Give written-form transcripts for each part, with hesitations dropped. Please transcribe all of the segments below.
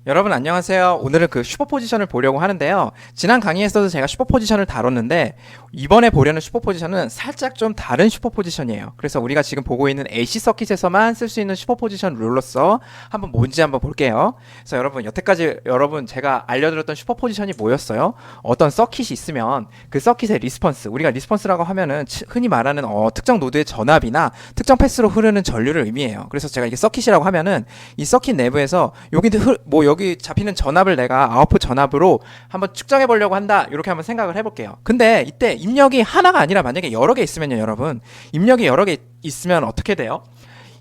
여러분 안녕하세요. 오늘은 그 슈퍼포지션을 보려고 하는데요. 지난 강의에서도 제가 슈퍼포지션을 다뤘는데 이번에 보려는 슈퍼포지션은 살짝 좀 다른 슈퍼포지션이에요. 그래서 우리가 지금 보고 있는 AC 서킷에서만 쓸 수 있는 슈퍼포지션 룰로서 뭔지 한번 볼게요. 그래서 여러분 여태까지 제가 알려드렸던 슈퍼포지션이 뭐였어요? 어떤 서킷이 있으면 그 서킷의 리스폰스, 우리가 리스폰스라고 하면은 흔히 말하는 특정 노드의 전압이나 특정 패스로 흐르는 전류를 의미해요. 그래서 제가 이게 서킷이라고 하면은 이 서킷 내부에서 여기 잡히는 전압을 내가 아웃풋 전압으로 한번 측정해 보려고 한다. 이렇게 한번 생각을 해볼게요. 근데 이때 입력이 하나가 아니라 만약에 여러 개 있으면요, 여러분. 입력이 여러 개 있으면 어떻게 돼요?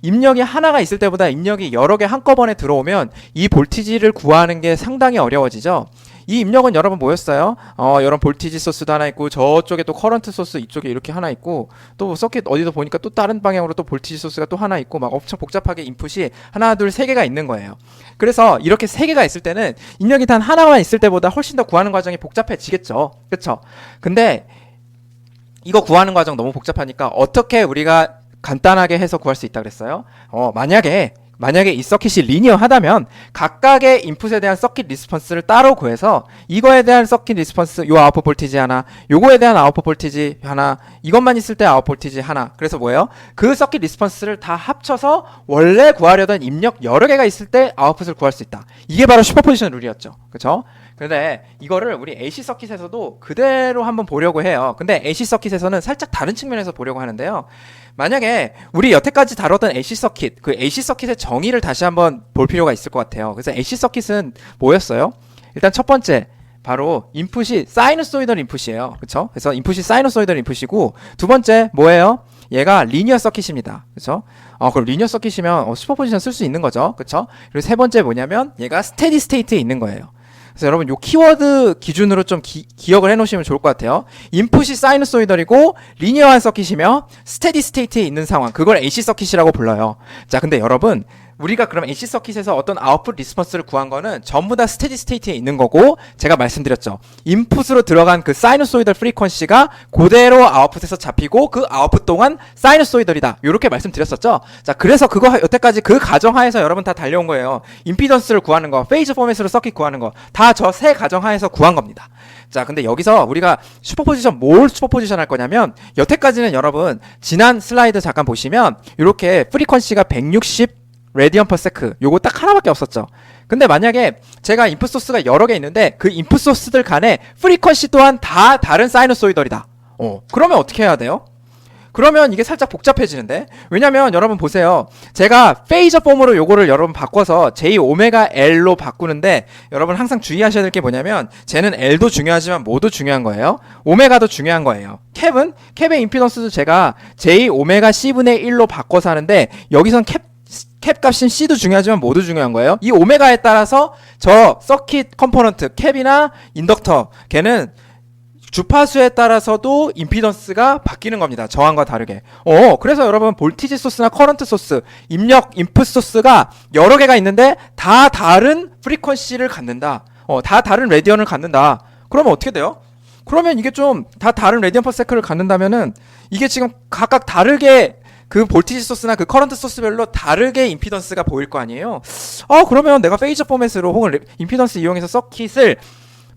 입력이 하나가 있을 때보다 입력이 여러 개 한꺼번에 들어오면 이 볼티지를 구하는 게 상당히 어려워지죠. 이 입력은 여러분 뭐였어요? 여러분 볼티지 소스도 하나 있고 저쪽에 또 커런트 소스 이쪽에 이렇게 하나 있고 또 서킷 어디도 보니까 또 다른 방향으로 또 볼티지 소스가 또 하나 있고 막 엄청 복잡하게 인풋이 하나 둘 세 개가 있는 거예요. 그래서 이렇게 세 개가 있을 때는 입력이 단 하나만 있을 때보다 훨씬 더 구하는 과정이 복잡해지겠죠. 그렇죠? 근데 이거 구하는 과정 너무 복잡하니까 어떻게 우리가 간단하게 해서 구할 수 있다 그랬어요? 만약에 이 서킷이 리니어하다면 각각의 인풋에 대한 서킷 리스폰스를 따로 구해서 이거에 대한 서킷 리스폰스 요 아웃풋 볼티지 하나, 요거에 대한 아웃풋 볼티지 하나, 이것만 있을 때 아웃풋 볼티지 하나. 그래서 뭐예요? 그 서킷 리스폰스를 다 합쳐서 원래 구하려던 입력 여러 개가 있을 때 아웃풋을 구할 수 있다. 이게 바로 슈퍼포지션 룰이었죠. 그렇죠? 근데 이거를 우리 AC 서킷에서도 그대로 한번 보려고 해요. 근데 AC 서킷에서는 살짝 다른 측면에서 보려고 하는데요. 만약에 우리 여태까지 다뤘던 AC 서킷, 그 AC 서킷의 정의를 다시 한번 볼 필요가 있을 것 같아요. 그래서 AC 서킷은 뭐였어요? 일단 첫 번째, 바로 인풋이 사이누소이덜 인풋이에요. 그쵸? 그래서 인풋이 사이누소이덜 인풋이고, 두 번째 뭐예요? 얘가 리니어 서킷입니다. 그쵸? 그럼 리니어 서킷이면 슈퍼포지션 쓸 수 있는 거죠. 그쵸? 그리고 세 번째 뭐냐면 얘가 스테디 스테이트에 있는 거예요. 그래서 여러분 요 키워드 기준으로 좀 기억을 해놓으시면 좋을 것 같아요. 인풋이 사이누소이덜이고 리니어한 서킷이며 스테디 스테이트에 있는 상황, 그걸 AC 서킷이라고 불러요. 자, 근데 여러분 우리가 그럼 AC 서킷에서 어떤 아웃풋 리스폰스를 구한 거는 전부 다 스테디 스테이트에 있는 거고, 제가 말씀드렸죠. 인풋으로 들어간 그 사이누소이덜 프리퀀시가 그대로 아웃풋에서 잡히고 그 아웃풋 동안 사이누소이덜이다. 이렇게 말씀드렸었죠. 자, 그래서 그거 여태까지 그 가정하에서 여러분 다 달려온 거예요. 임피던스를 구하는 거, 페이즈 포맷으로 서킷 구하는 거, 다 저 세 가정하에서 구한 겁니다. 자, 근데 여기서 우리가 뭘 슈퍼포지션 할 거냐면, 여태까지는 여러분 지난 슬라이드 잠깐 보시면 이렇게 프리퀀시가 160 레디언 퍼 세크 요거 딱 하나밖에 없었죠. 근데 만약에 제가 인풋 소스가 여러 개 있는데 그 인풋 소스들 간에 프리퀀시 또한 다 다른 사이누소이덜이다. 그러면 어떻게 해야 돼요? 그러면 이게 살짝 복잡해지는데, 왜냐면 여러분 보세요. 제가 페이저 폼으로 요거를 여러분 바꿔서 J 오메가 L로 바꾸는데, 여러분 항상 주의하셔야 될 게 뭐냐면 쟤는 L도 중요하지만 모두 중요한 거예요. 오메가도 중요한 거예요. 캡의 임피던스도 제가 J 오메가 C분의 1로 바꿔서 하는데, 여기선 캡 값인 C도 중요하지만 모두 중요한 거예요. 이 오메가에 따라서 저 서킷 컴포넌트 캡이나 인덕터 걔는 주파수에 따라서도 임피던스가 바뀌는 겁니다. 저항과 다르게. 그래서 여러분 볼티지 소스나 커런트 소스, 인풋 소스가 여러 개가 있는데 다 다른 프리퀀시를 갖는다. 다 다른 레디언을 갖는다. 그러면 어떻게 돼요? 그러면 이게 좀 다 다른 레디언 퍼 세크를 갖는다면은 이게 지금 각각 다르게 그 볼티지 소스나 그 커런트 소스별로 다르게 임피던스가 보일 거 아니에요. 그러면 내가 페이저 포맷으로 혹은 임피던스 이용해서 서킷을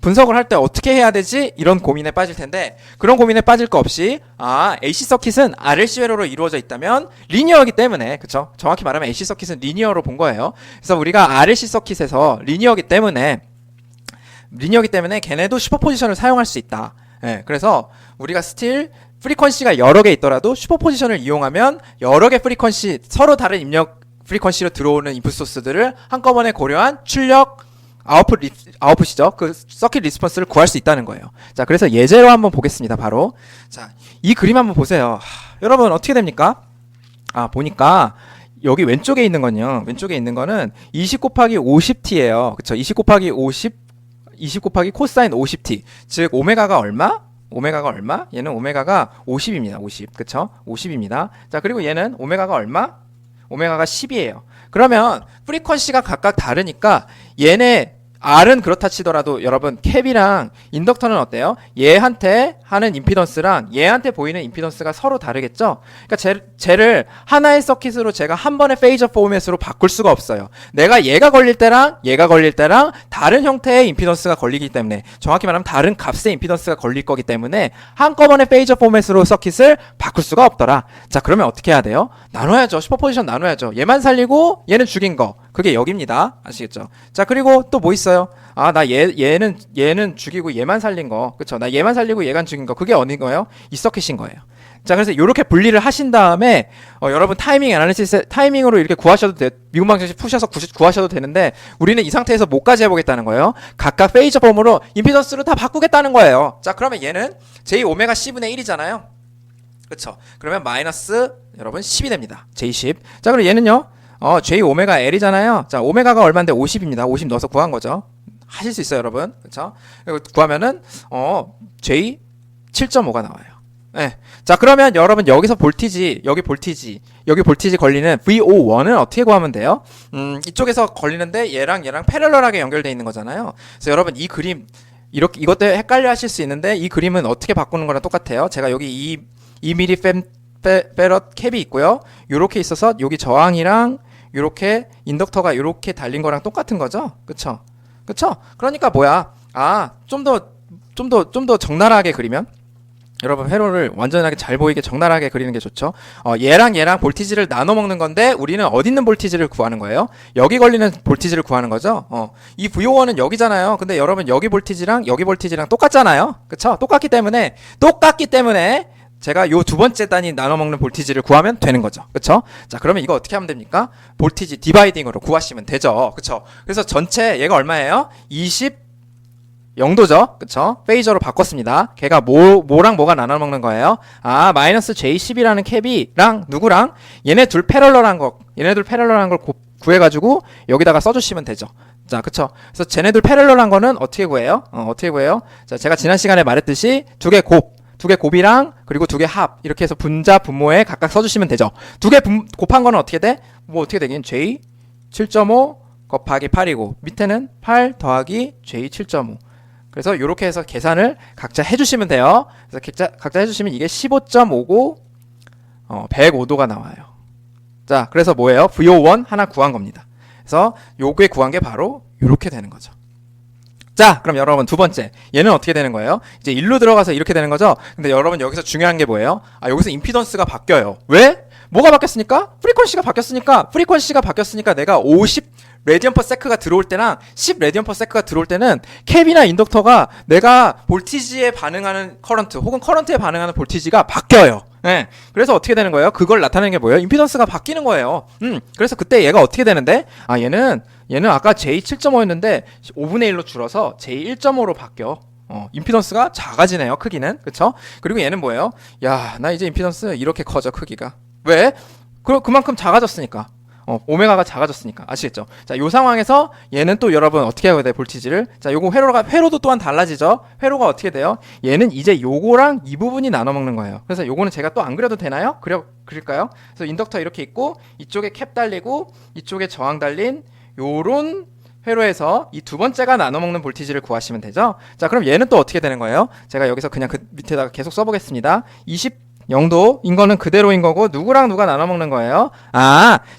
분석을 할 때 어떻게 해야 되지? 이런 고민에 빠질 텐데, 그런 고민에 빠질 거 없이 AC 서킷은 RLC 회로로 이루어져 있다면 리니어이기 때문에, 그쵸? 정확히 말하면 AC 서킷은 리니어로 본 거예요. 그래서 우리가 RLC 서킷에서 리니어이기 때문에 걔네도 슈퍼포지션을 사용할 수 있다. 그래서 우리가 스틸 프리퀀시가 여러 개 있더라도 슈퍼포지션을 이용하면 여러 개 프리퀀시, 서로 다른 입력 프리퀀시로 들어오는 인풋 소스들을 한꺼번에 고려한 출력 아웃풋이죠. 그 서킷 리스폰스를 구할 수 있다는 거예요. 자, 그래서 예제로 한번 보겠습니다. 바로 자, 이 그림 한번 보세요. 여러분 어떻게 됩니까? 보니까 여기 왼쪽에 있는 거는 20 곱하기 50t예요. 그쵸? 20 곱하기 코사인 50t. 즉 오메가가 얼마? 얘는 오메가가 50입니다. 50. 그쵸? 50입니다. 자, 그리고 얘는 오메가가 얼마? 오메가가 10이에요. 그러면 프리퀀시가 각각 다르니까 얘네 R은 그렇다 치더라도 여러분 캡이랑 인덕터는 어때요? 얘한테 하는 임피던스랑 얘한테 보이는 임피던스가 서로 다르겠죠? 그러니까 쟤를 하나의 서킷으로 제가 한 번에 페이저 포맷으로 바꿀 수가 없어요. 내가 얘가 걸릴 때랑 다른 형태의 임피던스가 걸리기 때문에, 정확히 말하면 다른 값의 임피던스가 걸릴 거기 때문에 한꺼번에 페이저 포맷으로 서킷을 바꿀 수가 없더라. 자, 그러면 어떻게 해야 돼요? 나눠야죠. 슈퍼포지션 나눠야죠. 얘만 살리고 얘는 죽인 거, 그게 여기입니다. 아시겠죠? 자, 그리고 또 뭐 있어요? 아, 나 얘는 죽이고 얘만 살린 거, 그쵸? 나 얘만 살리고 얘만 죽인 거, 그게 어느 거예요? 이 서킷인 거예요. 자, 그래서 이렇게 분리를 하신 다음에 여러분 타이밍 애널리시스, 타이밍으로 이렇게 구하셔도 돼. 미분 방정식 푸셔서 구하셔도 되는데, 우리는 이 상태에서 뭐까지 해보겠다는 거예요? 각각 페이저 폼으로 임피던스를 다 바꾸겠다는 거예요. 자, 그러면 얘는 J 오메가 C분의 1이잖아요. 그쵸? 그러면 마이너스 여러분 10이 됩니다. J10. 자, 그럼 얘는요, J 오메가 L이잖아요. 자, 오메가가 얼마인데 50입니다. 50 넣어서 구한 거죠. 하실 수 있어요, 여러분. 그쵸? 구하면은 J 7.5가 나와요. 네. 자, 그러면 여러분 여기서 여기 볼티지 걸리는 VO1은 어떻게 구하면 돼요? 이쪽에서 걸리는데 얘랑 패럴럴하게 연결되어 있는 거잖아요. 그래서 여러분 이 그림, 이것 때문에 헷갈려 하실 수 있는데, 이 그림은 어떻게 바꾸는 거랑 똑같아요. 제가 여기 2mm 페럿 캡이 있고요. 요렇게 있어서 여기 저항이랑 요렇게 인덕터가 요렇게 달린 거랑 똑같은 거죠. 그쵸? 그러니까 뭐야? 좀 더 적나라하게 그리면, 여러분 회로를 완전하게 잘 보이게 적나라하게 그리는 게 좋죠. 얘랑 볼티지를 나눠 먹는 건데, 우리는 어디 있는 볼티지를 구하는 거예요? 여기 걸리는 볼티지를 구하는 거죠. 이 VO1은 여기잖아요. 근데 여러분 여기 볼티지랑 똑같잖아요. 그쵸? 똑같기 때문에 제가 요 두 번째 단위 나눠 먹는 볼티지를 구하면 되는 거죠. 그쵸? 자, 그러면 이거 어떻게 하면 됩니까? 볼티지 디바이딩으로 구하시면 되죠. 그쵸? 그래서 전체 얘가 얼마예요? 0도죠. 그쵸? 페이저로 바꿨습니다. 걔가 뭐랑 뭐가 나눠 먹는 거예요? 마이너스 J10이라는 캡이랑 누구랑? 얘네 둘 패럴럴한 걸 구해가지고 여기다가 써주시면 되죠. 자, 그쵸? 그래서 쟤네들 패럴럴한 거는 어떻게 구해요? 자, 제가 지난 시간에 말했듯이 두 개 곱이랑 그리고 두 개 합, 이렇게 해서 분자 분모에 각각 써주시면 되죠. 두 개 곱한 거는 어떻게 돼? 어떻게 되긴? J 7.5 곱하기 8이고, 밑에는 8 더하기 J 7.5. 그래서 이렇게 해서 계산을 각자 해주시면 돼요. 그래서 각자 해주시면 이게 15.5고 105도가 나와요. 자, 그래서 뭐예요? VO1 하나 구한 겁니다. 그래서 요게 구한 게 바로 이렇게 되는 거죠. 자, 그럼 여러분 두 번째, 얘는 어떻게 되는 거예요? 이제 1로 들어가서 이렇게 되는 거죠. 근데 여러분 여기서 중요한 게 뭐예요? 여기서 임피던스가 바뀌어요. 왜? 뭐가 바뀌었으니까? 프리퀀시가 바뀌었으니까 내가 50 레디언 퍼 세크가 들어올 때랑 10 레디언 퍼 세크가 들어올 때는 캡이나 인덕터가 내가 볼티지에 반응하는 커런트 혹은 커런트에 반응하는 볼티지가 바뀌어요. 네. 그래서 어떻게 되는 거예요? 그걸 나타내는 게 뭐예요? 임피던스가 바뀌는 거예요. 그래서 그때 얘가 어떻게 되는데, 얘는 아까 J7.5였는데 5분의 1로 줄어서 J1.5로 바뀌어. 임피던스가 작아지네요, 크기는. 그쵸? 그리고 얘는 뭐예요? 나 이제 임피던스 이렇게 커져, 크기가. 왜? 그만큼 작아졌으니까. 오메가가 작아졌으니까. 아시겠죠? 자, 요 상황에서 얘는 또 여러분 어떻게 해야 돼, 볼티지를? 자, 요거 회로도 또한 달라지죠? 회로가 어떻게 돼요? 얘는 이제 요거랑 이 부분이 나눠 먹는 거예요. 그래서 요거는 제가 또 안 그려도 되나요? 그릴까요? 그래서 인덕터 이렇게 있고, 이쪽에 캡 달리고, 이쪽에 저항 달린 요런 회로에서 이 두 번째가 나눠 먹는 볼티지를 구하시면 되죠? 자, 그럼 얘는 또 어떻게 되는 거예요? 제가 여기서 그냥 그 밑에다가 계속 써보겠습니다. 0도인 거는 그대로인 거고, 누구랑 누가 나눠 먹는 거예요?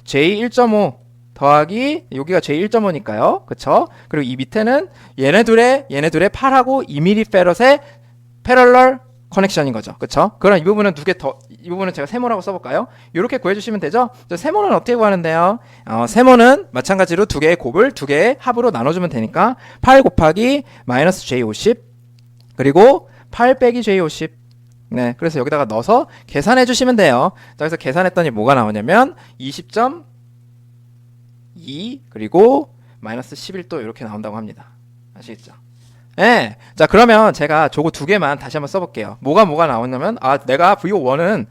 J1.5 더하기 여기가 J1.5니까요. 그쵸? 그리고 이 밑에는 얘네둘의 8하고 2mm 페럿의 패럴럴 커넥션인 거죠. 그쵸? 그럼 이 부분은 이 부분은 제가 세모라고 써볼까요? 이렇게 구해주시면 되죠? 세모는 어떻게 구하는데요? 세모는 마찬가지로 두 개의 곱을 두 개의 합으로 나눠주면 되니까 8 곱하기 마이너스 J50 그리고 8 빼기 J50. 네, 그래서 여기다가 넣어서 계산해 주시면 돼요. 자, 그래서 계산했더니 뭐가 나오냐면 20.2 그리고 마이너스 11도 이렇게 나온다고 합니다. 아시겠죠? 네. 자, 그러면 제가 저거 두 개만 다시 한번 써볼게요. 뭐가 나오냐면, 내가 VO1은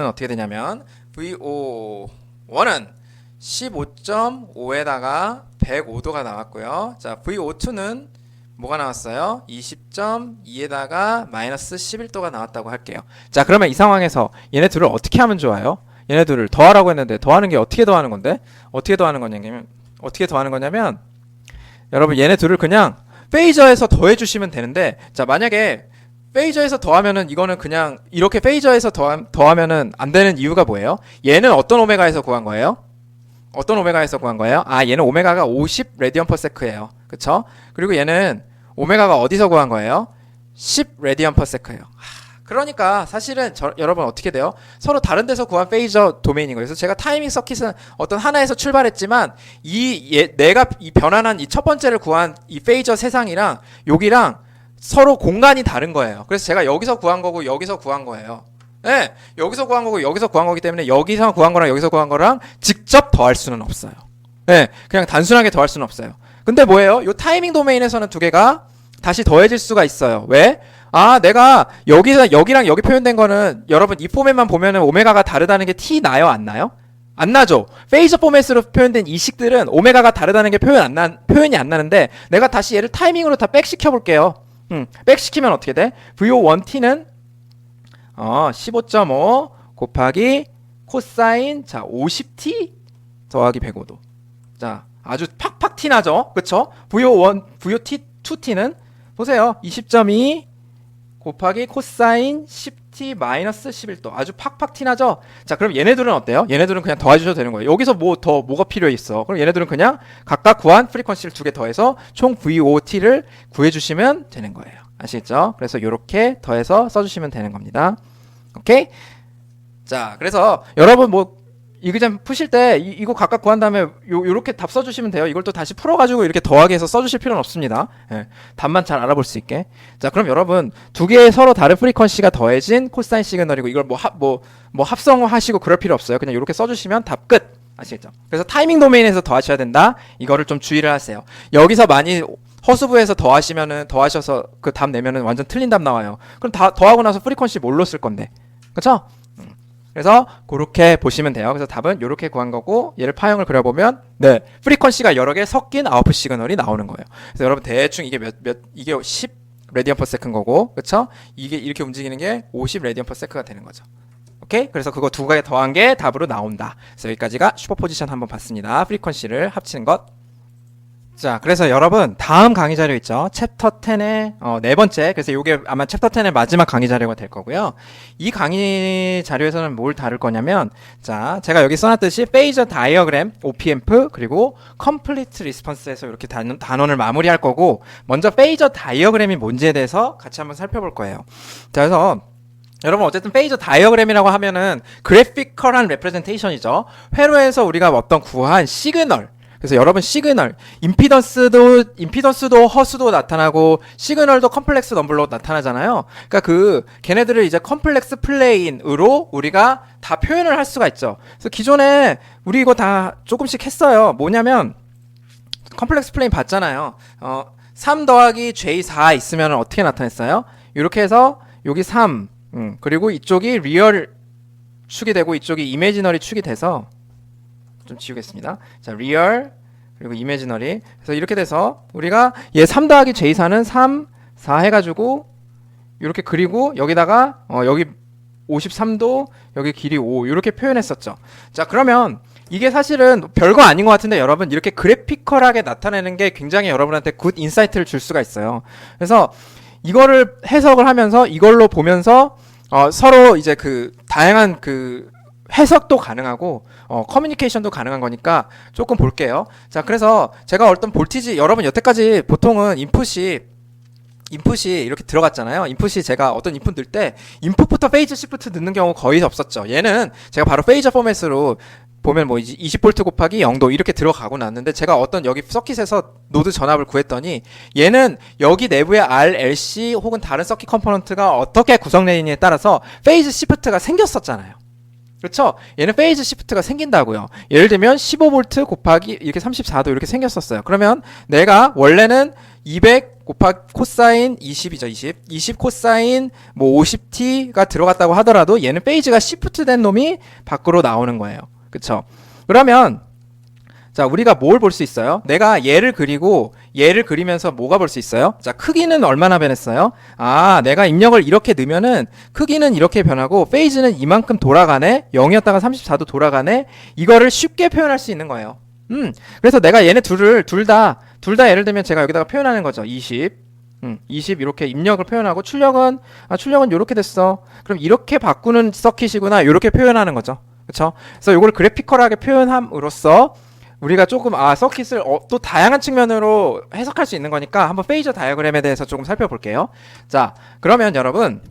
어떻게 되냐면, VO1은 15.5에다가 105도가 나왔고요. 자, VO2는 뭐가 나왔어요? 20.2에다가 마이너스 11도가 나왔다고 할게요. 자, 그러면 이 상황에서 얘네 둘을 어떻게 하면 좋아요? 얘네 둘을 더하라고 했는데 더하는 게 어떻게 더하는 건데? 어떻게 더하는 거냐면 여러분 얘네 둘을 그냥 페이저에서 더해 주시면 되는데, 자 만약에 페이저에서 더하면은 이거는 그냥 이렇게 페이저에서 더하면은 안 되는 이유가 뭐예요? 얘는 어떤 오메가에서 구한 거예요? 어떤 오메가에서 구한 거예요? 아, 얘는 오메가가 50 레디언 퍼 세크예요. 그쵸? 그리고 얘는 오메가가 어디서 구한 거예요? 10 레디언 퍼 세크예요. 그러니까 사실은 여러분 어떻게 돼요? 서로 다른 데서 구한 페이저 도메인인 거예요. 그래서 제가 타이밍 서킷은 어떤 하나에서 출발했지만 내가 이 변환한 이 첫 번째를 구한 이 페이저 세상이랑 여기랑 서로 공간이 다른 거예요. 그래서 제가 여기서 구한 거고 여기서 구한 거예요. 네, 여기서 구한 거고 여기서 구한 거기 때문에 여기서 구한 거랑 여기서 구한 거랑 직접 더할 수는 없어요. 네, 그냥 단순하게 더할 수는 없어요. 근데 뭐예요? 요 타이밍 도메인에서는 두 개가 다시 더해질 수가 있어요. 왜? 아, 내가 여기랑 여기 표현된 거는 여러분 이 포맷만 보면은 오메가가 다르다는 게 티 나요? 안 나요? 안 나죠. 페이저 포맷으로 표현된 이 식들은 오메가가 다르다는 게 표현이 안 나는데, 내가 다시 얘를 타이밍으로 다 백시켜 볼게요. 백시키면 어떻게 돼? VO1t는 15.5 곱하기 코사인 50t 더하기 105도. 자, 아주 팍팍 티 나죠? 그쵸? VO2t는 보세요. 20.2 곱하기 코사인 10t 마이너스 11도. 아주 팍팍 티 나죠? 자, 그럼 얘네들은 어때요? 얘네들은 그냥 더해주셔도 되는 거예요. 여기서 뭐가 필요해 있어? 그럼 얘네들은 그냥 각각 구한 프리퀀시를 두 개 더해서 총 VOT를 구해주시면 되는 거예요. 아시겠죠? 그래서 이렇게 더해서 써주시면 되는 겁니다. 오케이? 자, 그래서 여러분 이그잼 푸실 때 이거 각각 구한 다음에 요렇게 답 써주시면 돼요. 이걸 또 다시 풀어가지고 이렇게 더하기 해서 써주실 필요는 없습니다. 예, 답만 잘 알아볼 수 있게. 자, 그럼 여러분 두 개의 서로 다른 프리퀀시가 더해진 코사인 시그널이고, 이걸 합성하시고 그럴 필요 없어요. 그냥 이렇게 써주시면 답 끝. 아시겠죠? 그래서 타이밍 도메인에서 더하셔야 된다. 이거를 좀 주의를 하세요. 여기서 많이 허수부에서 더하셔서 그 답 내면은 완전 틀린 답 나와요. 그럼 다 더하고 나서 프리퀀시 뭘로 쓸 건데? 그쵸? 그래서 그렇게 보시면 돼요. 그래서 답은 이렇게 구한 거고, 얘를 파형을 그려보면 네, 프리퀀시가 여러 개 섞인 아웃풋 시그널이 나오는 거예요. 그래서 여러분 대충 이게 이게 10 레디언 퍼 세컨 거고, 그쵸? 이게 이렇게 움직이는 게 50 레디언 퍼 세컨가 되는 거죠. 오케이? 그래서 그거 두 개 더한 게 답으로 나온다. 그래서 여기까지가 슈퍼포지션 한번 봤습니다. 프리퀀시를 합치는 것. 자, 그래서 여러분 다음 강의 자료 있죠? 챕터 10의 네 번째. 그래서 이게 아마 챕터 10의 마지막 강의 자료가 될 거고요. 이 강의 자료에서는 뭘 다룰 거냐면, 자, 제가 여기 써놨듯이 페이저 다이어그램, OP앰프, 그리고 컴플리트 리스폰스에서 이렇게 단원을 마무리할 거고, 먼저 페이저 다이어그램이 뭔지에 대해서 같이 한번 살펴볼 거예요. 자, 그래서 여러분 어쨌든 페이저 다이어그램이라고 하면은 그래피컬한 레프레젠테이션이죠. 회로에서 우리가 어떤 구한 시그널, 그래서 여러분 시그널, 임피던스도 허수도 나타나고 시그널도 컴플렉스 넘블로 나타나잖아요. 그러니까 걔네들을 이제 컴플렉스 플레인으로 우리가 다 표현을 할 수가 있죠. 그래서 기존에 우리 이거 다 조금씩 했어요. 뭐냐면 컴플렉스 플레인 봤잖아요. 3 더하기 J4 있으면 어떻게 나타냈어요? 이렇게 해서 여기 3, 그리고 이쪽이 리얼 축이 되고 이쪽이 이미지너리 축이 돼서, 좀 지우겠습니다. 자, 리얼 그리고 이미지너리. 그래서 이렇게 돼서 우리가 얘 3 더하기 J4는 3, 4 해가지고 이렇게 그리고 여기다가 여기 53도 여기 길이 5 이렇게 표현했었죠. 자, 그러면 이게 사실은 별거 아닌 것 같은데 여러분 이렇게 그래피컬하게 나타내는 게 굉장히 여러분한테 굿 인사이트를 줄 수가 있어요. 그래서 이거를 해석을 하면서 이걸로 보면서 서로 이제 다양한 해석도 가능하고 커뮤니케이션도 가능한 거니까 조금 볼게요. 자, 그래서 제가 어떤 볼티지, 여러분 여태까지 보통은 인풋이 이렇게 들어갔잖아요. 인풋이 제가 어떤 인풋 넣을 때 인풋부터 페이즈 시프트 넣는 경우 거의 없었죠. 얘는 제가 바로 페이저 포맷으로 보면 20V 곱하기 0도 이렇게 들어가고 났는데, 제가 어떤 여기 서킷에서 노드 전압을 구했더니 얘는 여기 내부의 R, LC 혹은 다른 서킷 컴포넌트가 어떻게 구성되어 있느냐에 따라서 페이즈 시프트가 생겼었잖아요. 그렇죠? 얘는 페이즈 시프트가 생긴다고요. 예를 들면 15V 곱하기 이렇게 34도 이렇게 생겼었어요. 그러면 내가 원래는 200 곱하기 코사인 20이죠. 20 코사인 50t가 들어갔다고 하더라도 얘는 페이즈가 시프트 된 놈이 밖으로 나오는 거예요. 그쵸? 그러면 자, 우리가 뭘 볼 수 있어요? 내가 얘를 그리고 얘를 그리면서 뭐가 볼 수 있어요? 자, 크기는 얼마나 변했어요? 아, 내가 입력을 이렇게 넣으면은 크기는 이렇게 변하고 페이즈는 이만큼 돌아가네? 0이었다가 34도 돌아가네? 이거를 쉽게 표현할 수 있는 거예요. 그래서 내가 얘네 둘 다 예를 들면 제가 여기다가 표현하는 거죠. 20 이렇게 입력을 표현하고 출력은 이렇게 됐어. 그럼 이렇게 바꾸는 서킷이구나. 이렇게 표현하는 거죠. 그쵸? 그래서 이걸 그래피컬하게 표현함으로써 우리가 조금 서킷을 또 다양한 측면으로 해석할 수 있는 거니까 한번 페이저 다이어그램에 대해서 조금 살펴볼게요. 자, 그러면 여러분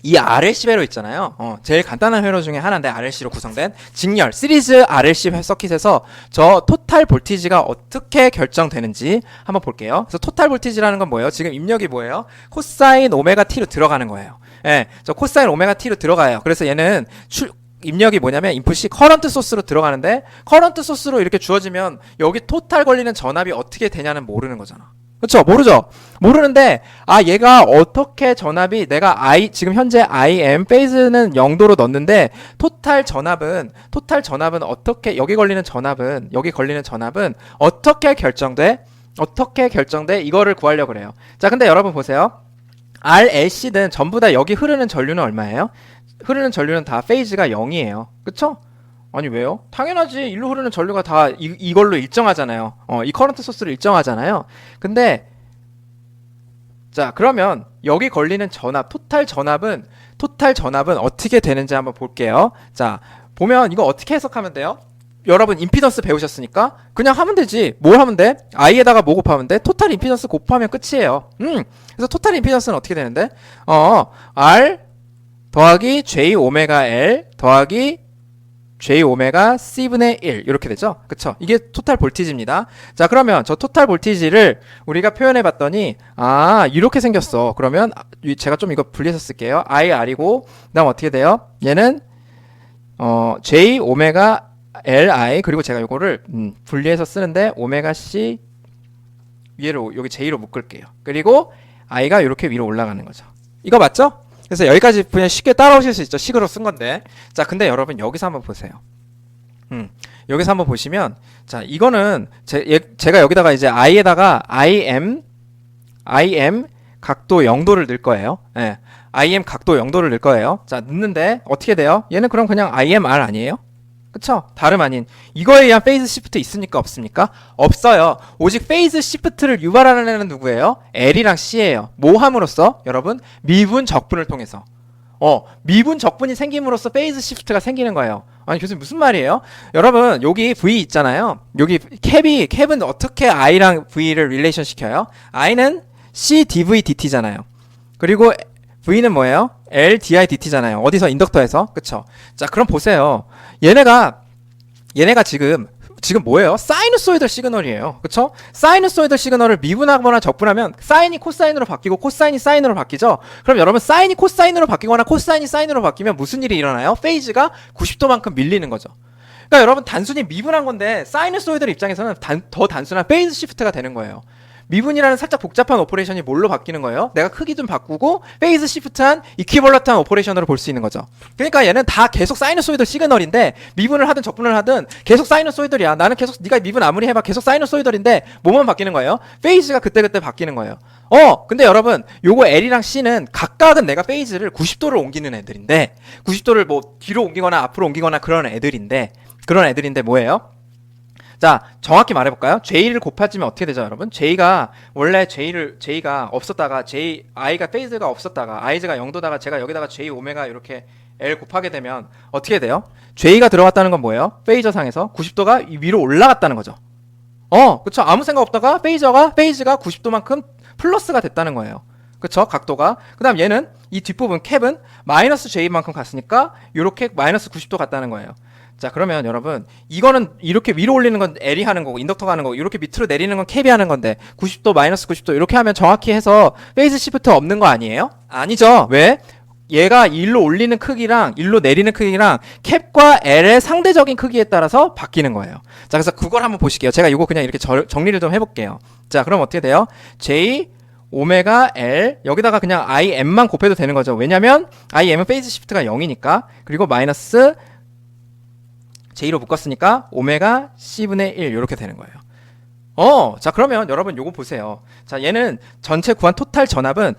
이 RLC 회로 있잖아요. 제일 간단한 회로 중에 하나인데 RLC로 구성된 직렬 시리즈 RLC 서킷에서 저 토탈 볼티지가 어떻게 결정되는지 한번 볼게요. 그래서 토탈 볼티지라는 건 뭐예요? 지금 입력이 뭐예요? 코사인 오메가 t로 들어가는 거예요. 예, 저 코사인 오메가 t로 들어가요. 그래서 얘는 입력이 뭐냐면 인풋이 커런트 소스로 들어가는데 커런트 소스로 이렇게 주어지면 여기 토탈 걸리는 전압이 어떻게 되냐는 모르는 거잖아. 그쵸? 모르죠? 모르는데 얘가 어떻게 전압이 내가 지금 현재 IM 페이즈는 0도로 넣었는데 토탈 전압은 어떻게 여기 걸리는 전압은 어떻게 결정돼? 이거를 구하려고 그래요. 자, 근데 여러분 보세요. RLC든 전부 다 여기 흐르는 전류는 얼마예요? 흐르는 전류는 다 페이즈가 0이에요. 그쵸? 아니 왜요? 당연하지. 일로 흐르는 전류가 다 이걸로 일정하잖아요. 이 커런트 소스를 일정하잖아요. 근데 자, 그러면 여기 걸리는 전압, 토탈 전압은 어떻게 되는지 한번 볼게요. 자, 보면 이거 어떻게 해석하면 돼요? 여러분 임피던스 배우셨으니까 그냥 하면 되지. 뭘 하면 돼? I에다가 뭐 곱하면 돼? 토탈 임피던스 곱하면 끝이에요. 그래서 토탈 임피던스는 어떻게 되는데? R 더하기 J 오메가 L 더하기 J 오메가 C분의 1 이렇게 되죠? 그쵸? 이게 토탈 볼티지입니다. 자, 그러면 저 토탈 볼티지를 우리가 표현해 봤더니 이렇게 생겼어. 그러면 제가 좀 이거 분리해서 쓸게요. IR이고 그다음 어떻게 돼요? 얘는 J 오메가 LI 그리고 제가 이거를 분리해서 쓰는데 오메가 C 위로 여기 J로 묶을게요. 그리고 I가 이렇게 위로 올라가는 거죠. 이거 맞죠? 그래서 여기까지 그냥 쉽게 따라오실 수 있죠. 식으로 쓴 건데. 자, 근데 여러분 여기서 한번 보세요. 여기서 한번 보시면 자, 이거는 제가 여기다가 이제 I에다가 IM 각도 0도를 넣을 거예요. 예. IM 각도 0도를 넣을 거예요. 자, 넣는데 어떻게 돼요? 얘는 그럼 그냥 IMR 아니에요? 그쵸? 다름 아닌 이거에 의한 페이즈 시프트 있습니까? 없습니까? 없어요. 오직 페이즈 시프트를 유발하는 애는 누구예요? L이랑 C예요. 뭐 함으로써? 여러분 미분 적분을 통해서 미분 적분이 생김으로써 페이즈 시프트가 생기는 거예요. 아니 교수님 무슨 말이에요? 여러분 여기 V 있잖아요. 여기 캡은 어떻게 I랑 V를 릴레이션 시켜요? I는 C dV dt잖아요. 그리고 V는 뭐예요? L di dt잖아요. 어디서? 인덕터에서. 그쵸? 자, 그럼 보세요. 얘네가 지금 뭐예요? 사이누소이덜 시그널이에요. 그쵸? 사이누소이덜 시그널을 미분하거나 적분하면 사인이 코사인으로 바뀌고 코사인이 사인으로 바뀌죠? 그럼 여러분 사인이 코사인으로 바뀌거나 코사인이 사인으로 바뀌면 무슨 일이 일어나요? 페이즈가 90도만큼 밀리는 거죠. 그러니까 여러분 단순히 미분한 건데 사이누소이덜 입장에서는 더 단순한 페이즈 시프트가 되는 거예요. 미분이라는 살짝 복잡한 오퍼레이션이 뭘로 바뀌는 거예요? 내가 크기 좀 바꾸고 페이즈 시프트한 이퀴벌런트한 오퍼레이션으로 볼 수 있는 거죠. 그러니까 얘는 다 계속 사이누소이덜 시그널인데 미분을 하든 적분을 하든 계속 사이누소이덜이야. 나는 계속 네가 미분 아무리 해봐 계속 사이누소이덜인데 뭐만 바뀌는 거예요? 페이즈가 그때그때 바뀌는 거예요. 근데 여러분 요거 L이랑 C는 각각은 내가 페이즈를 90도를 옮기는 애들인데 90도를 뭐 뒤로 옮기거나 앞으로 옮기거나 그런 애들인데 뭐예요? 자, 정확히 말해볼까요? J를 곱해주면 어떻게 되죠, 여러분? J가 원래 J가 없었다가 I가 페이즈가 없었다가 I가 0도다가 제가 여기다가 J 오메가 이렇게 L 곱하게 되면 어떻게 돼요? J가 들어갔다는 건 뭐예요? 페이저상에서 90도가 위로 올라갔다는 거죠. 그쵸? 아무 생각 없다가 페이즈가 90도만큼 플러스가 됐다는 거예요. 그쵸? 각도가. 그 다음 얘는 이 뒷부분 캡은 마이너스 J만큼 갔으니까 이렇게 마이너스 90도 갔다는 거예요. 자, 그러면 여러분 이거는 이렇게 위로 올리는 건 L이 하는 거고 인덕터가 하는 거고 이렇게 밑으로 내리는 건 캡이 하는 건데 90도 마이너스 90도 이렇게 하면 정확히 해서 페이즈 시프트 없는 거 아니에요? 아니죠. 왜? 얘가 일로 올리는 크기랑 일로 내리는 크기랑 캡과 L의 상대적인 크기에 따라서 바뀌는 거예요. 자, 그래서 그걸 한번 보실게요. 제가 이거 그냥 이렇게 정리를 좀 해볼게요. 자, 그럼 어떻게 돼요? J 오메가 L 여기다가 그냥 IM만 곱해도 되는 거죠. 왜냐면 IM은 페이즈 시프트가 0이니까. 그리고 마이너스 J로 묶었으니까 오메가 C분의 1 이렇게 되는 거예요. 자 그러면 여러분 요거 보세요. 자 얘는 전체 구한 토탈 전압은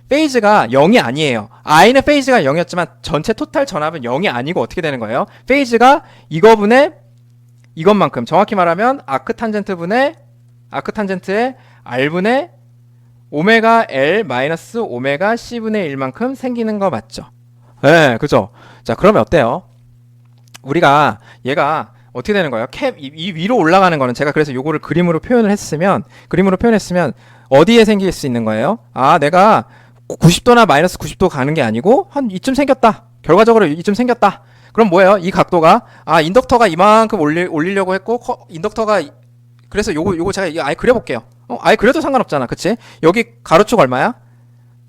페이즈가 0이 아니에요. I는 페이즈가 0이었지만 전체 토탈 전압은 0이 아니고 어떻게 되는 거예요? 페이즈가 이거분의 이것만큼, 정확히 말하면 아크탄젠트의 R분의 오메가 L 마이너스 오메가 C분의 1만큼 생기는 거 맞죠? 네, 그죠? 자 그러면 어때요? 우리가 얘가 어떻게 되는 거예요? 이 위로 올라가는 거는 제가 그래서 요거를 그림으로 표현을 했으면 어디에 생길 수 있는 거예요? 내가 90도나 마이너스 90도 가는 게 아니고 한 이쯤 생겼다. 결과적으로 이쯤 생겼다. 그럼 뭐예요? 이 각도가 인덕터가 이만큼 올리려고 했고 인덕터가 그래서 요거 제가 아예 그려볼게요. 아예 그려도 상관없잖아. 그치? 여기 가로축 얼마야?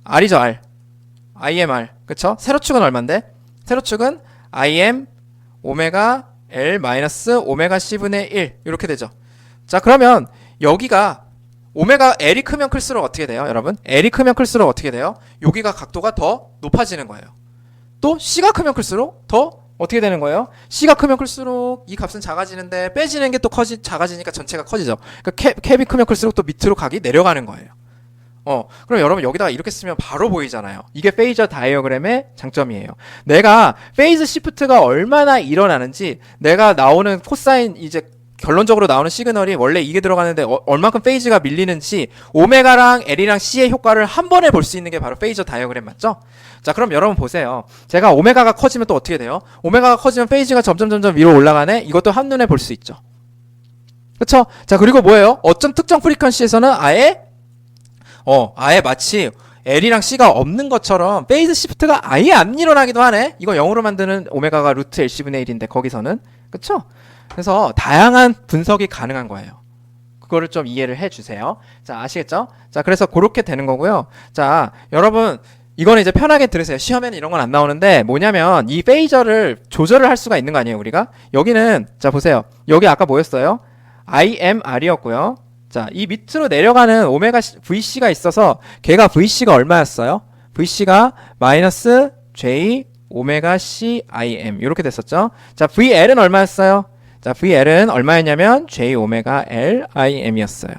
R이죠, R. IMR. 그쵸? 세로축은 얼만데? 세로축은 IM 오메가 L 마이너스 오메가 C분의 1 이렇게 되죠. 자 그러면 여기가 오메가 L이 크면 클수록 어떻게 돼요 여러분? L이 크면 클수록 어떻게 돼요? 여기가 각도가 더 높아지는 거예요. 또 C가 크면 클수록 더 어떻게 되는 거예요? C가 크면 클수록 이 값은 작아지는데 빼지는 게 또 작아지니까 전체가 커지죠. 그러니까 캡이 크면 클수록 또 밑으로 내려가는 거예요. 그럼 여러분 여기다가 이렇게 쓰면 바로 보이잖아요. 이게 페이저 다이어그램의 장점이에요. 내가 페이즈 시프트가 얼마나 일어나는지, 내가 나오는 코사인 이제 결론적으로 나오는 시그널이 원래 이게 들어가는데 얼만큼 페이즈가 밀리는지 오메가랑 L이랑 C의 효과를 한 번에 볼 수 있는 게 바로 페이저 다이어그램 맞죠? 자 그럼 여러분 보세요. 제가 오메가가 커지면 또 어떻게 돼요? 오메가가 커지면 페이즈가 점점 위로 올라가네? 이것도 한눈에 볼 수 있죠. 그쵸? 자 그리고 뭐예요? 어떤 특정 프리퀀시에서는 아예 마치 L이랑 C가 없는 것처럼 페이즈 시프트가 아예 안 일어나기도 하네. 이거 0으로 만드는 오메가가 루트 LC분의 1인데 거기서는 그쵸? 그래서 다양한 분석이 가능한 거예요. 그거를 좀 이해를 해주세요. 자 아시겠죠? 자 그래서 그렇게 되는 거고요. 자 여러분 이거는 이제 편하게 들으세요. 시험에는 이런 건 안 나오는데 뭐냐면 이 페이저를 조절을 할 수가 있는 거 아니에요 우리가? 여기는 자 보세요. 여기 아까 뭐였어요? IMR이었고요. 자, 이 밑으로 내려가는 오메가 VC가 있어서 걔가 VC가 얼마였어요? VC가 마이너스 J 오메가 C IM 이렇게 됐었죠. 자, VL은 얼마였어요? 자, VL은 얼마였냐면 J 오메가 L IM이었어요.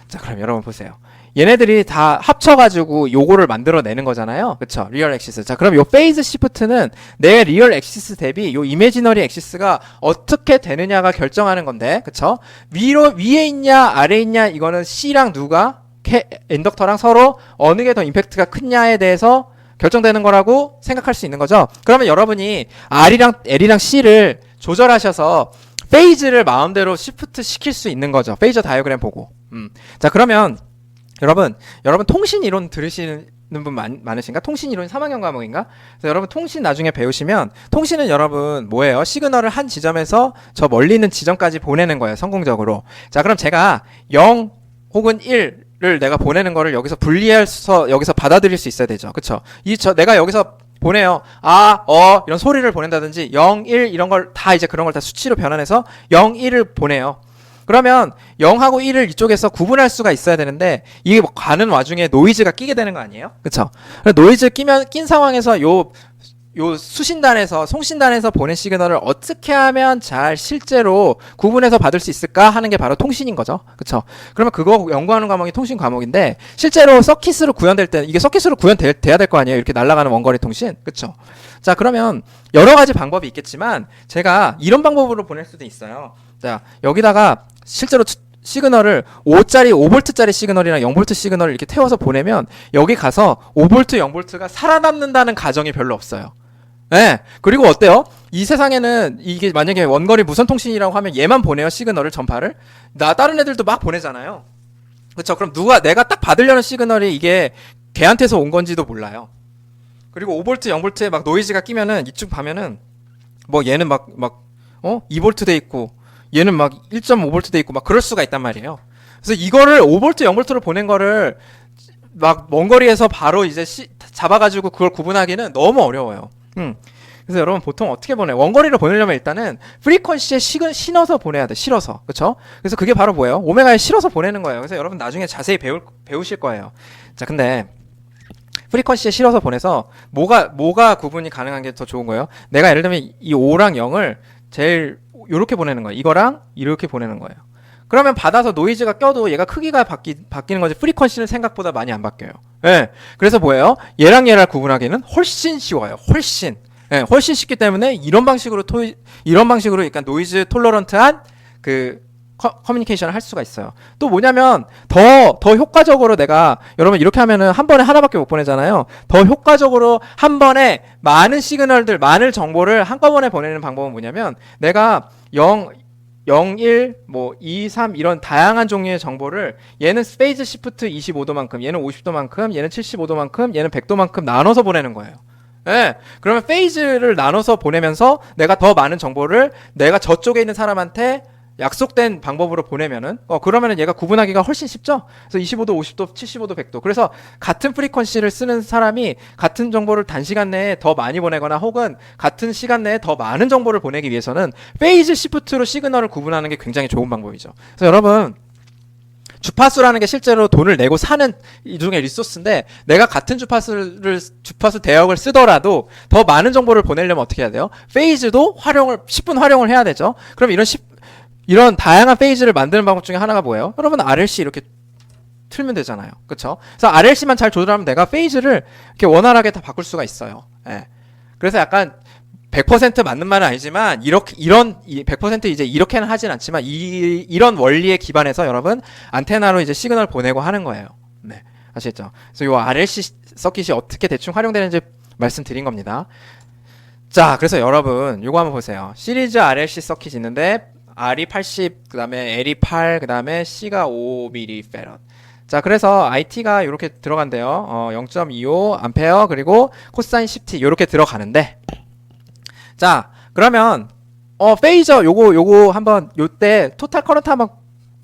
자, 그럼 여러분 보세요. 얘네들이 다 합쳐가지고 요거를 만들어내는 거잖아요. 그쵸? 리얼 엑시스. 자, 그럼 요 페이즈 시프트는 내 리얼 엑시스 대비 요 이미지너리 엑시스가 어떻게 되느냐가 결정하는 건데, 그쵸? 위에 있냐, 아래에 있냐, 이거는 C랑 누가, 인덕터랑 서로 어느 게 더 임팩트가 크냐에 대해서 결정되는 거라고 생각할 수 있는 거죠. 그러면 여러분이 R이랑 L이랑 C를 조절하셔서 페이즈를 마음대로 시프트 시킬 수 있는 거죠. 페이저 다이어그램 보고. 자, 그러면 여러분 통신 이론 들으시는 분 많으신가? 통신 이론 3학년 과목인가? 그래서 여러분 통신 나중에 배우시면 통신은 여러분 뭐예요? 시그널을 한 지점에서 저 멀리 있는 지점까지 보내는 거예요. 성공적으로. 자, 그럼 제가 0 혹은 1을 내가 보내는 거를 여기서 분리해서 여기서 받아들일 수 있어야 되죠. 그쵸? 내가 여기서 보내요. 이런 소리를 보낸다든지 0, 1 이런 걸 다 이제 그런 걸 다 수치로 변환해서 0, 1을 보내요. 그러면 0하고 1을 이쪽에서 구분할 수가 있어야 되는데 이게 뭐 가는 와중에 노이즈가 끼게 되는 거 아니에요? 그쵸? 노이즈 낀 상황에서 요 송신단에서 보낸 시그널을 어떻게 하면 잘 실제로 구분해서 받을 수 있을까 하는 게 바로 통신인 거죠. 그쵸? 그러면 그거 연구하는 과목이 통신 과목인데 실제로 서킷으로 구현될 때 이게 서킷으로 돼야 될 거 아니에요? 이렇게 날아가는 원거리 통신. 그쵸? 자, 그러면 여러 가지 방법이 있겠지만 제가 이런 방법으로 보낼 수도 있어요. 자, 여기다가 실제로 시그널을 5V짜리 시그널이랑 0V 시그널을 이렇게 태워서 보내면 여기 가서 5V, 0V가 살아남는다는 가정이 별로 없어요. 네. 그리고 어때요? 이 세상에는 이게 만약에 원거리 무선 통신이라고 하면 얘만 보내요, 시그널을, 전파를. 다른 애들도 막 보내잖아요. 그쵸? 그럼 내가 딱 받으려는 시그널이 이게 걔한테서 온 건지도 몰라요. 그리고 5V, 0V에 막 노이즈가 끼면은 이쪽 가면은 뭐 얘는 2V 돼 있고 얘는 막 1.5V 돼 있고 막 그럴 수가 있단 말이에요. 그래서 이거를 5V, 0V로 보낸 거를 막 먼 거리에서 바로 이제 잡아가지고 그걸 구분하기는 너무 어려워요. 그래서 여러분 보통 어떻게 보내요? 원거리로 보내려면 일단은 프리퀀시에 신어서 보내야 돼. 실어서. 그쵸? 그래서 그게 바로 뭐예요? 오메가에 실어서 보내는 거예요. 그래서 여러분 나중에 자세히 배우실 거예요. 자, 근데 프리퀀시에 실어서 보내서 뭐가 구분이 가능한 게 더 좋은 거예요? 내가 예를 들면 이 5랑 0을 제일 요렇게 보내는 거예요. 이거랑 이렇게 보내는 거예요. 그러면 받아서 노이즈가 껴도 얘가 크기가 바뀌는 거지 프리퀀시는 생각보다 많이 안 바뀌어요. 예. 그래서 뭐예요? 얘랑 얘랑 구분하기는 훨씬 쉬워요. 훨씬. 예, 훨씬 쉽기 때문에 이런 방식으로 약간 노이즈 톨러런트한 그 커뮤니케이션을 할 수가 있어요. 또 뭐냐면 더 효과적으로 내가 여러분 이렇게 하면은 한 번에 하나밖에 못 보내잖아요. 더 효과적으로 한 번에 많은 시그널들, 많은 정보를 한꺼번에 보내는 방법은 뭐냐면 내가 1, 뭐 2, 3 이런 다양한 종류의 정보를 얘는 페이즈 시프트 25도만큼, 얘는 50도만큼, 얘는 75도만큼, 얘는 100도만큼 나눠서 보내는 거예요. 예. 그러면 페이즈를 나눠서 보내면서 내가 더 많은 정보를 내가 저쪽에 있는 사람한테 약속된 방법으로 보내면은 그러면은 얘가 구분하기가 훨씬 쉽죠. 그래서 25도, 50도, 75도, 100도. 그래서 같은 프리퀀시를 쓰는 사람이 같은 정보를 단시간 내에 더 많이 보내거나 혹은 같은 시간 내에 더 많은 정보를 보내기 위해서는 페이즈 시프트로 시그널을 구분하는 게 굉장히 좋은 방법이죠. 그래서 여러분 주파수라는 게 실제로 돈을 내고 사는 이 중에 리소스인데 내가 같은 주파수 대역을 쓰더라도 더 많은 정보를 보내려면 어떻게 해야 돼요? 페이즈도 10분 활용을 해야 되죠. 그럼 이런 다양한 페이지를 만드는 방법 중에 하나가 뭐예요? 여러분 RLC 이렇게 틀면 되잖아요. 그쵸? 그래서 RLC만 잘 조절하면 내가 페이지를 이렇게 원활하게 다 바꿀 수가 있어요. 예. 그래서 약간 100% 맞는 말은 아니지만 100% 이제 이렇게는 하진 않지만 이런 원리에 기반해서 여러분 안테나로 이제 시그널 보내고 하는 거예요. 네. 아시겠죠? 그래서 이 RLC 서킷이 어떻게 대충 활용되는지 말씀드린 겁니다. 자, 그래서 여러분 요거 한번 보세요. 시리즈 RLC 서킷이 있는데 R이 80, 그 다음에 L이 8, 그 다음에 C가 5mF. 자, 그래서 IT가 이렇게 들어간대요. 0.25 암페어, 그리고 코사인 10t, 요렇게 들어가는데. 자, 그러면, 페이저, 요거 한번, 요때, 토탈 커런트 한번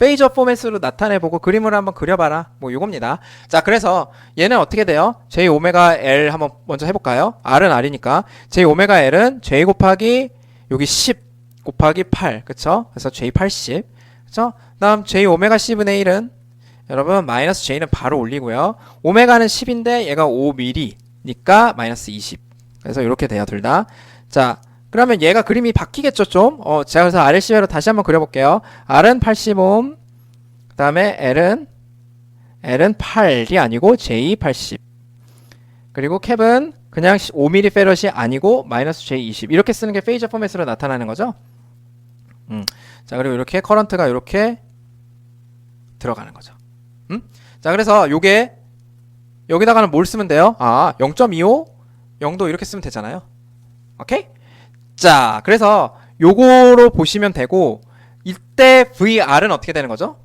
페이저 포맷으로 나타내보고 그림을 한번 그려봐라. 뭐 요겁니다. 자, 그래서 얘는 어떻게 돼요? J 오메가 L 한번 먼저 해볼까요? R은 R이니까. J 오메가 L은 J 곱하기 여기 10. 곱하기 8, 그쵸? 그래서 J80, 그쵸? 다음 J 오메가 C분의 1은 여러분 마이너스 J는 바로 올리고요. 오메가는 10인데 얘가 5mm니까 마이너스 20. 그래서 이렇게 돼요, 둘 다. 자, 그러면 얘가 그림이 바뀌겠죠, 좀? 제가 그래서 RLC로 다시 한번 그려볼게요. R은 80옴, 그 다음에 L은 8이 아니고 J80. 그리고 캡은 그냥 5mF 아니고 마이너스 J20. 이렇게 쓰는 게 페이저 포맷으로 나타나는 거죠. 자, 그리고 이렇게 커런트가 이렇게 들어가는 거죠. 자, 그래서 요게 여기다가는 뭘 쓰면 돼요? 0.25 0도 이렇게 쓰면 되잖아요. 오케이? 자, 그래서 요거로 보시면 되고 이때 VR은 어떻게 되는 거죠?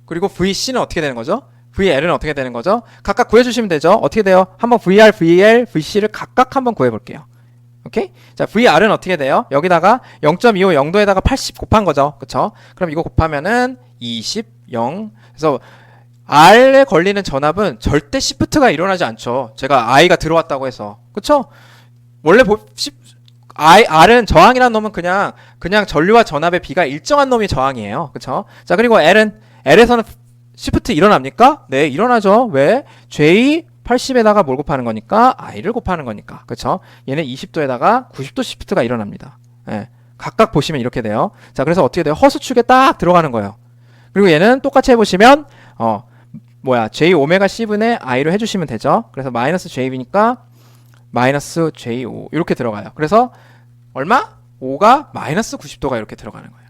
그리고 VC는 어떻게 되는 거죠? VL은 어떻게 되는 거죠? 각각 구해주시면 되죠. 어떻게 돼요? 한번 VR, VL, VC를 각각 한번 구해볼게요. 오케이? 자, VR은 어떻게 돼요? 여기다가 0.25 0도에다가 80 곱한 거죠. 그쵸? 그럼 이거 곱하면은 20, 0. 그래서 R에 걸리는 전압은 절대 시프트가 일어나지 않죠. 제가 I가 들어왔다고 해서. 그쵸? 원래 R은 저항이라는 놈은 그냥 전류와 전압의 비가 일정한 놈이 저항이에요. 그쵸? 자, 그리고 L에서는 시프트 일어납니까? 네, 일어나죠. 왜? J80에다가 뭘 곱하는 거니까? I를 곱하는 거니까. 그쵸? 얘는 20도에다가 90도 시프트가 일어납니다. 예. 각각 보시면 이렇게 돼요. 자, 그래서 어떻게 돼요? 허수축에 딱 들어가는 거예요. 그리고 얘는 똑같이 해보시면, J 오메가 C분의 I로 해주시면 되죠. 그래서 마이너스 JB니까 마이너스 J5. 이렇게 들어가요. 그래서 얼마? 5가 마이너스 90도가 이렇게 들어가는 거예요.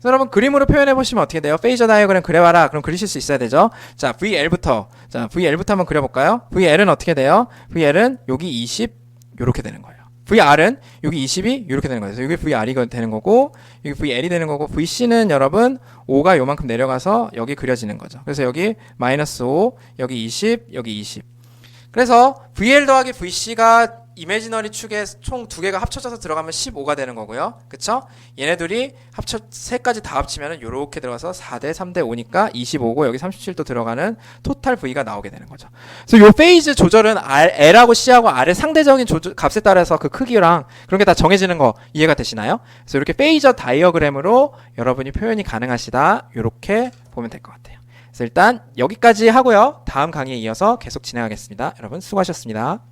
여러분 그림으로 표현해보시면 어떻게 돼요? 페이저 다이어그램 그려봐라. 그럼 그리실 수 있어야 되죠. 자, VL부터 한번 그려볼까요? VL은 어떻게 돼요? VL은 여기 20 요렇게 되는 거예요. VR은 여기 20이 요렇게 되는 거예요. 여기 VR이 되는 거고 여기 VL이 되는 거고 VC는 여러분 5가 요만큼 내려가서 여기 그려지는 거죠. 그래서 여기 마이너스 5 여기 20 여기 20. 그래서 VL 더하기 VC가 이미지너리 축에 총 두 개가 합쳐져서 들어가면 15가 되는 거고요. 그쵸? 얘네들이 세 가지 다 합치면 요렇게 들어가서 4대 3대 5니까 25고 여기 37도 들어가는 토탈 V가 나오게 되는 거죠. 그래서 요 페이즈 조절은 L하고 C하고 R의 상대적인 값에 따라서 그 크기랑 그런 게 다 정해지는 거 이해가 되시나요? 그래서 이렇게 페이저 다이어그램으로 여러분이 표현이 가능하시다. 요렇게 보면 될 것 같아요. 그래서 일단 여기까지 하고요. 다음 강의에 이어서 계속 진행하겠습니다. 여러분 수고하셨습니다.